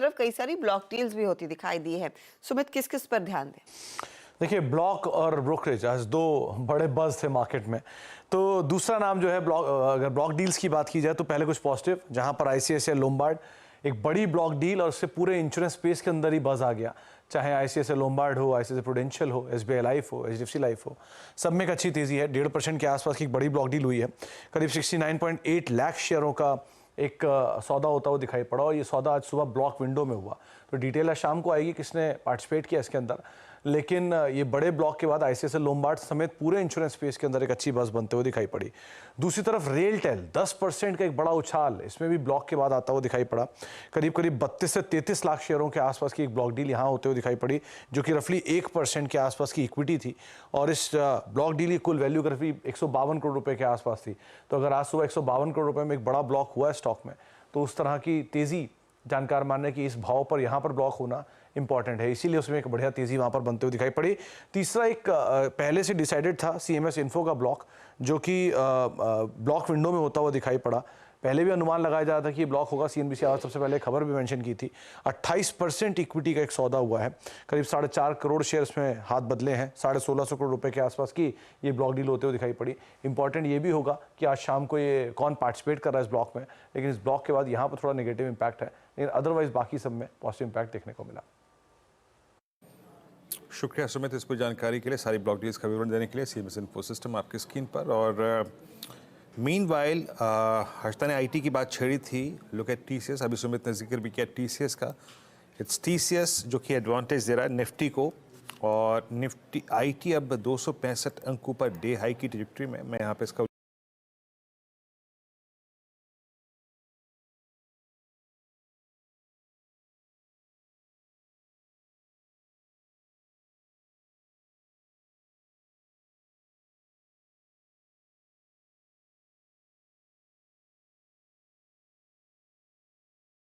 तरफ कई सारी ब्लॉक डील्स भी होती दिखाई दी है। सुमित, किस किस पर ध्यान दें? देखिए, ब्लॉक और ब्रोकरेज आज दो बड़े बज़ थे मार्केट में। तो दूसरा नाम जो है अगर ब्लॉक डील्स की बात की जाए तो पहले कुछ पॉजिटिव, जहां पर आईसीआईसीआई लोम्बार्ड एक बड़ी ब्लॉक डील और उससे पूरे इंश्योरेंस स्पेस के अंदर ही बज़ आ गया। चाहे आईसीआईसीआई लोम्बार्ड हो, आईसीआईसीआई प्रूडेंशियल हो, एसबीआई लाइफ हो, एचडीएफसी लाइफ हो, सब में एक अच्छी तेजी है। 1.5% के आसपास की एक बड़ी ब्लॉक डील हुई है। करीब 69.8 लाख शेयरों का एक सौदा होता हुआ दिखाई पड़ा और ये सौदा आज सुबह ब्लॉक विंडो में हुआ। तो डिटेल आज शाम को आएगी किसने पार्टिसिपेट किया इसके अंदर। लेकिन ये बड़े ब्लॉक के बाद आईसीआईसीआई लोम्बार्ड समेत पूरे इंश्योरेंस स्पेस के अंदर एक अच्छी बस बनते हुए दिखाई पड़ी। दूसरी तरफ रेलटेल 10% का एक बड़ा उछाल इसमें भी ब्लॉक के बाद आता हुआ दिखाई पड़ा। करीब करीब 32 से 33 लाख शेयरों के आसपास की एक ब्लॉक डील यहाँ होते हुए दिखाई पड़ी, जो कि रफली 1% के आसपास की इक्विटी थी और इस ब्लॉक डील की कुल वैल्यू करीब 152 करोड़ रुपए के आसपास थी। तो अगर आज सुबह 152 करोड़ रुपए में एक बड़ा ब्लॉक हुआ है स्टॉक में, तो उस तरह की तेजी जानकार मान रहे कि इस भाव पर यहाँ पर ब्लॉक होना इंपॉर्टेंट है, इसीलिए उसमें एक बढ़िया तेजी वहाँ पर बनते हुए दिखाई पड़ी। तीसरा एक पहले से डिसाइडेड था सीएमएस इन्फो का ब्लॉक, जो कि ब्लॉक विंडो में होता हुआ दिखाई पड़ा। पहले भी अनुमान लगाया जा रहा था कि ये ब्लॉक होगा। सीएनबीसी आज सबसे पहले खबर भी मेंशन की थी। 28% इक्विटी का एक सौदा हुआ है। करीब 4.5 करोड़ शेयर इसमें हाथ बदले हैं। 1650 करोड़ रुपए के आसपास की ये ब्लॉक डील होते हुए दिखाई पड़ी। इंपॉर्टेंट ये भी होगा कि आज शाम को ये कौन पार्टिसिपेट कर रहा है इस ब्लॉक में, लेकिन इस ब्लॉक के बाद यहाँ पर थोड़ा नेगेटिव इंपैक्ट है, लेकिन अदरवाइज बाकी सब में पॉजिटिव इंपैक्ट देखने को मिला। शुक्रिया सुमित इस पर जानकारी के लिए, सारी ब्लॉक डील्स का विवरण देने के लिए। सीएमएस इन्फो सिस्टम आपकी स्क्रीन पर। और मीनवाइल हर्षिता ने आईटी की बात छेड़ी थी। लुक एट टीसीएस, अभी सुमित ने जिक्र भी किया टीसीएस का। इट्स टीसीएस जो कि एडवांटेज दे रहा है निफ्टी को, और निफ्टी आईटी अब 265 अंकों पर डे हाई की ट्रैजेक्टरी में। मैं यहाँ पे इसका